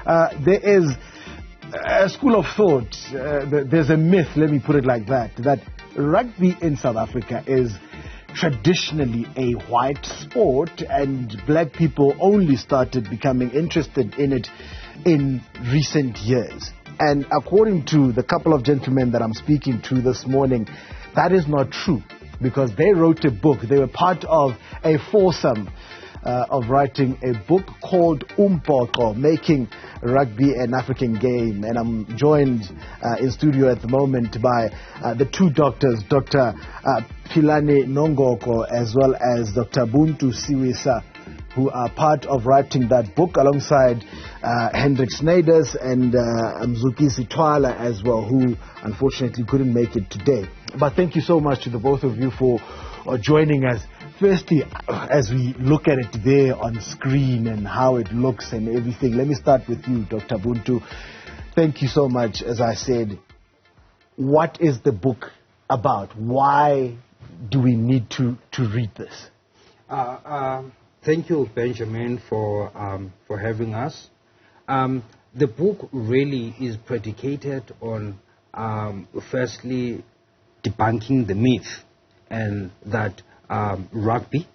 There is a school of thought, there's a myth, let me put it like that rugby in South Africa is traditionally a white sport, and black people only started becoming interested in it in recent years. And according to the couple of gentlemen that I'm speaking to this morning, that is not true, because they wrote a book. They were part of a foursome of writing a book called Umbhoxo, Making Rugby an Afrikan Game. And I'm joined in studio at the moment by the two doctors, Dr. Philani Nongogo as well as Dr. Buntu Siwisa, who are part of writing that book alongside Hendrik Snyders and Mzuki Sitwala as well, who unfortunately couldn't make it today. But thank you so much to the both of you for joining us. Firstly, as we look at it there on screen and how it looks and everything, let me start with you, Dr. Buntu. Thank you so much. As I said, what is the book about? Why do we need to read this? Thank you, Benjamin, for having us. The book really is predicated on, firstly, debunking the myth, and that rugby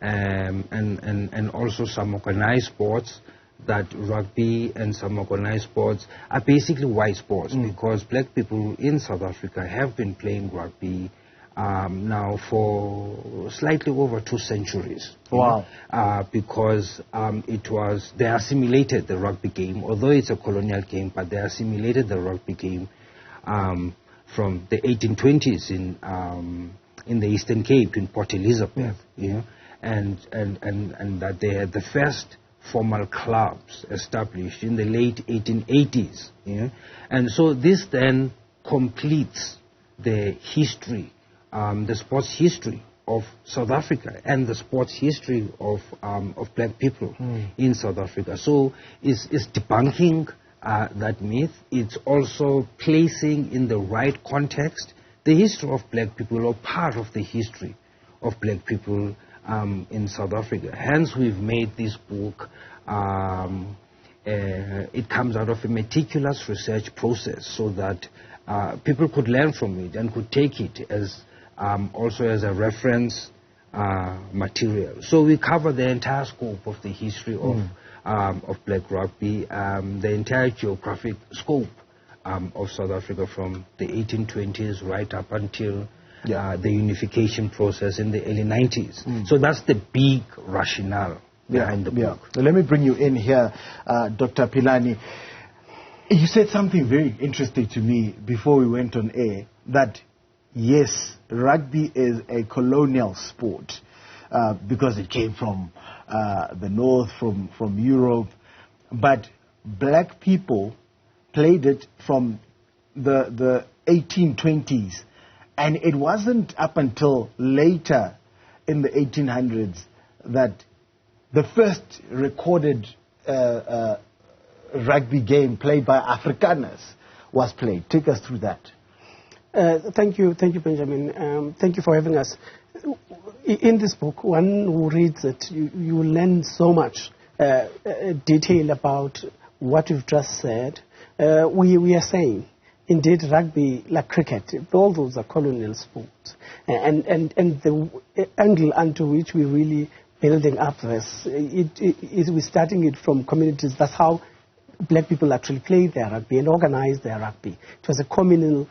and also some organized sports, that rugby and some organized sports are basically white sports, because black people in South Africa have been playing rugby now for slightly over 2 centuries. Wow. Because they assimilated the rugby game, although it's a colonial game, but they assimilated the rugby game from the 1820s in the Eastern Cape, in Port Elizabeth, and that they had the first formal clubs established in the late 1880s. And so this then completes the history, the sports history of South Africa and the sports history of black people in South Africa. So it's debunking that myth. It's also placing in the right context the history of black people, or part of the history of black people in South Africa. Hence, we've made this book. It comes out of a meticulous research process, so that people could learn from it and could take it as also as a reference material. So we cover the entire scope of the history of black rugby, the entire geographic scope of South Africa, from the 1820s right up until the unification process in the early 90s. So that's the big rationale behind the book. So let me bring you in here, Dr. Philani. You said something very interesting to me before we went on air, that yes, rugby is a colonial sport because it came from the north, from Europe, but black people played it from the 1820s, and it wasn't up until later in the 1800s that the first recorded rugby game played by Afrikaners was played. Take us through that. Thank you, Benjamin. Thank you for having us. In this book, one who reads it, you will learn so much detail about what you've just said. We are saying, indeed, rugby, like cricket, all those are colonial sports. And the angle unto which we're really building up this, we're starting it from communities. That's how black people actually played their rugby and organized their rugby. It was a communal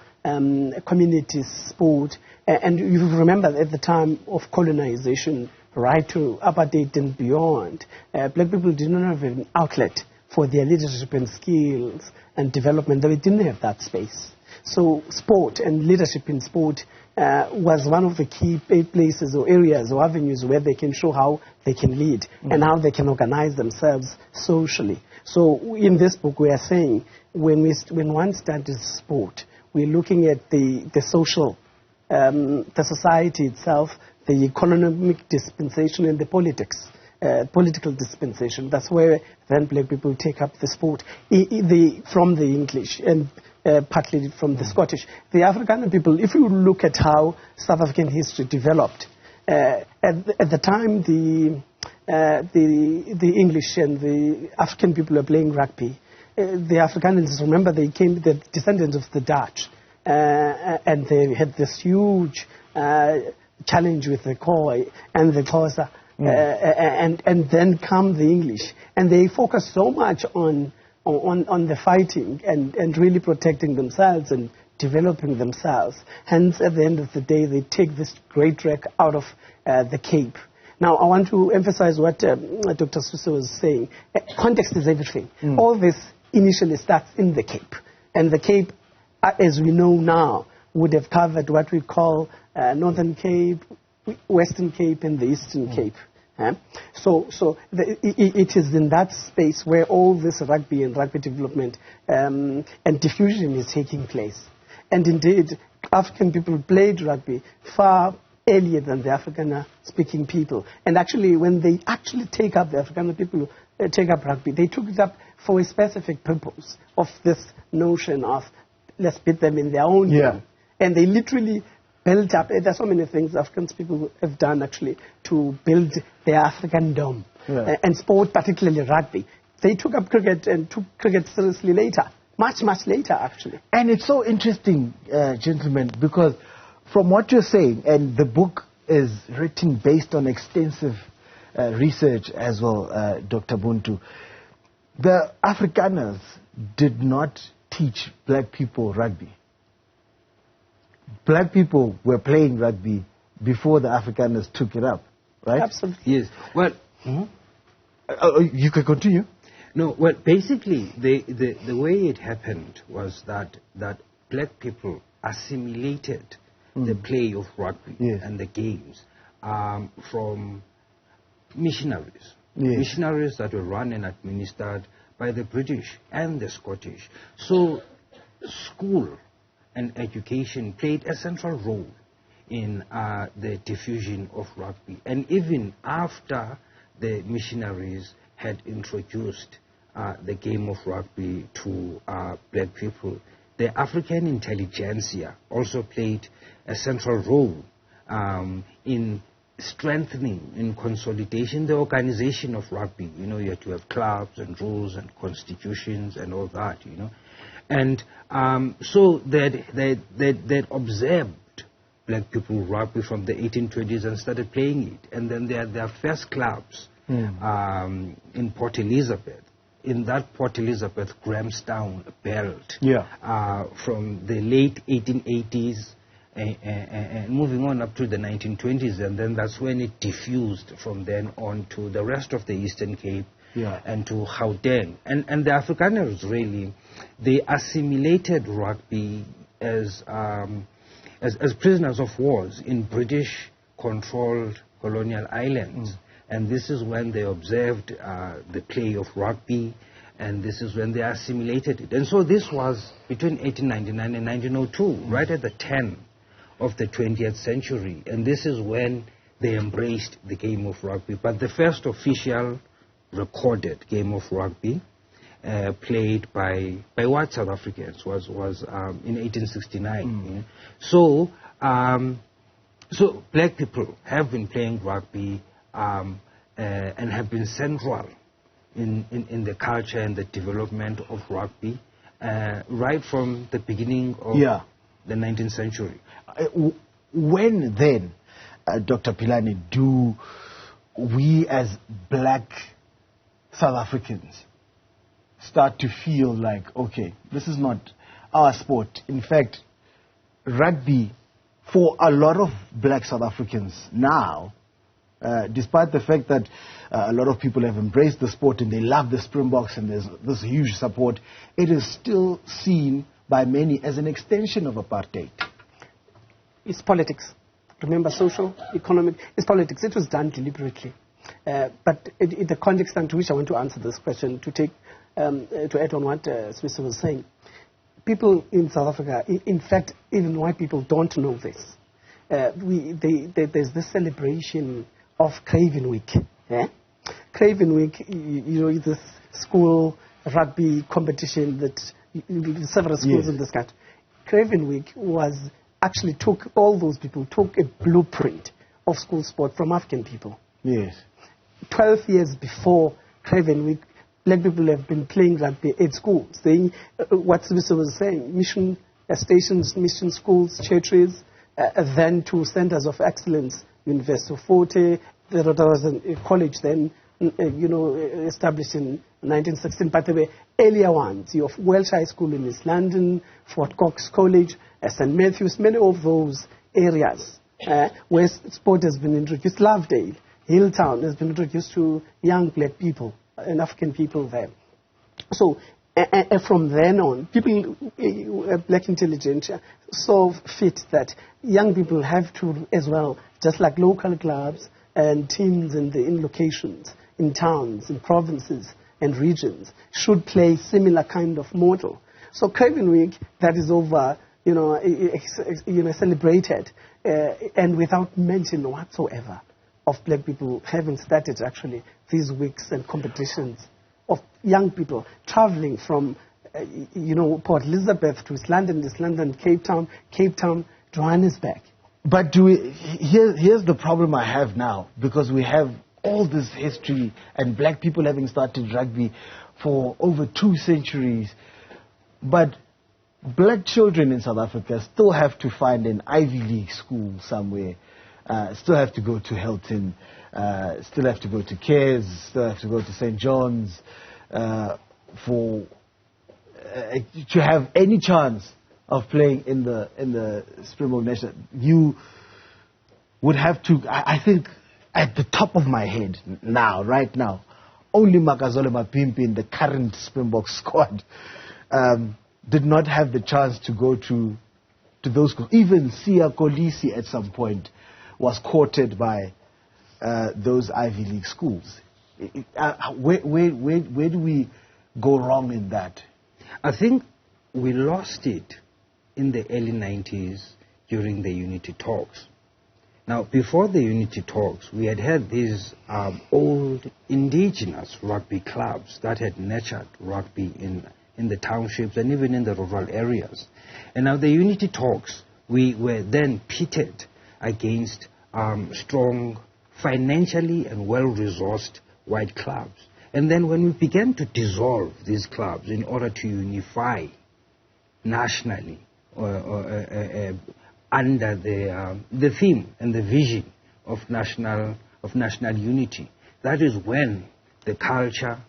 community sport. And you remember at the time of colonization, right to apartheid and beyond, black people did not have an outlet for their leadership and skills and development. They didn't have that space. So sport and leadership in sport was one of the key places or areas or avenues where they can show how they can lead and how they can organize themselves socially. So in this book we are saying, when one studies sport, we're looking at the social, the society itself, the economic dispensation, and the politics. Political dispensation. That's where then black people take up the sport from the English and partly from the Scottish. The Afrikaner people, if you look at how South African history developed, at the time the English and the African people were playing rugby, the Afrikaners, remember, they came, the descendants of the Dutch, and they had this huge challenge with the Khoi and the Xhosa, and then come the English, and they focus so much on the fighting and really protecting themselves and developing themselves. Hence, at the end of the day, they take this great wreck out of the Cape. Now, I want to emphasize what Dr. Siwisa was saying. Context is everything. All this initially starts in the Cape. And the Cape, as we know now, would have covered what we call Northern Cape, Western Cape, and the Eastern Cape. So it is in that space where all this rugby and rugby development and diffusion is taking place. And indeed, African people played rugby far earlier than the Afrikaner-speaking people. And actually, when they actually take up, the Afrikaner people take up rugby, they took it up for a specific purpose of this notion of, let's beat them in their own game. And they literally built up, there's so many things African people have done actually to build their African dome. And sport, particularly rugby. They took up cricket and took cricket seriously later. Much, much later, actually. And it's so interesting, gentlemen, because from what you're saying, and the book is written based on extensive research as well, Dr. Buntu, the Afrikaners did not teach black people rugby. Black people were playing rugby before the Afrikaners took it up, right? Absolutely. Yes. Well, you can continue. No, well, basically, the way it happened was that black people assimilated the play of rugby and the games from missionaries. Missionaries that were run and administered by the British and the Scottish. So school and education played a central role in the diffusion of rugby. And even after the missionaries had introduced the game of rugby to black people, the African intelligentsia also played a central role in strengthening, in consolidation, the organization of rugby. You know, you had to have clubs and rules and constitutions and all that, you know. And so they'd observed black people rugby from the 1820s and started playing it. And then they had their first clubs in Port Elizabeth. In that Port Elizabeth, Grahamstown belt from the late 1880s and moving on up to the 1920s, and then that's when it diffused from then on to the rest of the Eastern Cape and to Gauteng. And the Afrikaners really, they assimilated rugby as prisoners of wars in British-controlled colonial islands. And this is when they observed the play of rugby, and this is when they assimilated it. And so this was between 1899 and 1902, right at the turn of the 20th century. And this is when they embraced the game of rugby. But the first official recorded game of rugby played by white South Africans was in 1869. So black people have been playing rugby and have been central in the culture and the development of rugby right from the beginning of the 19th century. When then, Dr. Philani, do we as black South Africans start to feel like, okay, this is not our sport? In fact, rugby, for a lot of black South Africans now, despite the fact that a lot of people have embraced the sport and they love the Springboks and there's this huge support, it is still seen by many as an extension of apartheid. It's politics. Remember, social, economic, it's politics. It was done deliberately. But in the context to which I want to answer this question, to add on what Siwisa was saying, people in South Africa, in fact, even white people don't know this. There's this celebration of Craven Week. Craven Week, you know, this school rugby competition that several schools in this country. Craven Week took a blueprint of school sport from African people. 12 years before Craven Week, black people have been playing rugby at schools. What Siwisa was saying, mission stations, mission schools, churches, then to centers of excellence, University of Forte. There was a college then, established in 1916, but there were earlier ones. You have Welsh High School in East London, Fort Cox College, St. Matthews, many of those areas where sport has been introduced. Lovedale, Hilltown has been introduced to young black people and African people there. So from then on, people, black intelligentsia, saw fit that young people have to as well, just like local clubs and teams in locations, in towns, in provinces and regions, should play similar kind of model. So Craven Week, that is over, celebrated, and without mention whatsoever of black people having started actually these weeks and competitions of young people traveling from, Port Elizabeth to East London, Cape Town, Johannesburg. But here's the problem I have now, because we have all this history and black people having started rugby for over 2 centuries, but black children in South Africa still have to find an Ivy League school somewhere, still have to go to Hilton, still have to go to Cares, still have to go to St. John's to have any chance of playing in the Springbok National. You would have to, I think, at the top of my head now, right now, only Makazole Mapimpi in the current Springbok squad did not have the chance to go to those schools. Even Sia Kolisi at some point was courted by those Ivy League schools. Where do we go wrong in that? I think we lost it in the early 90s during the unity talks. Now, before the unity talks, we had these old indigenous rugby clubs that had nurtured rugby in the townships and even in the rural areas. And now the unity talks, we were then pitted against strong, financially and well-resourced white clubs. And then when we began to dissolve these clubs in order to unify nationally under the theme and the vision of national unity, that is when the culture,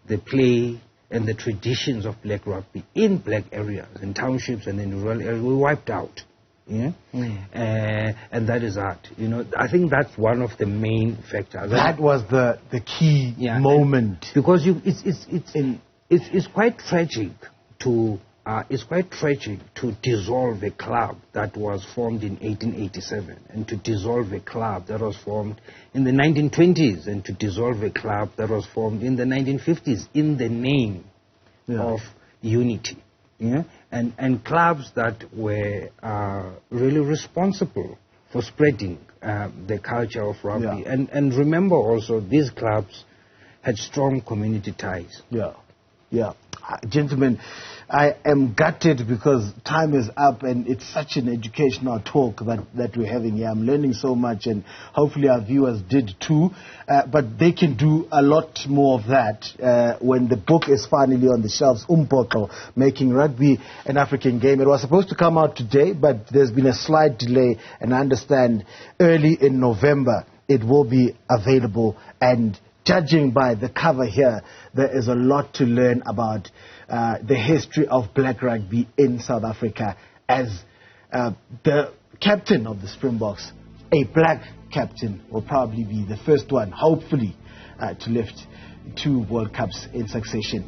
the play, and the traditions of black rugby in black areas, in townships and in rural areas were wiped out. Yeah? And that is that. I think that's one of the main factors. That was the key moment. Because it's quite tragic to dissolve a club that was formed in 1887 and to dissolve a club that was formed in the 1920s and to dissolve a club that was formed in the 1950s in the name of unity. Yeah? And clubs that were really responsible for spreading the culture of rugby. Yeah. And remember also, these clubs had strong community ties. Yeah. Gentlemen, I am gutted because time is up and it's such an educational talk that we're having here. I'm learning so much and hopefully our viewers did too. But they can do a lot more of that when the book is finally on the shelves, Umbhoxo, Making Rugby an African Game. It was supposed to come out today, but there's been a slight delay, and I understand early in November it will be available. And judging by the cover here, there is a lot to learn about the history of black rugby in South Africa. As the captain of the Springboks, a black captain, will probably be the first one, hopefully, to lift 2 World Cups in succession.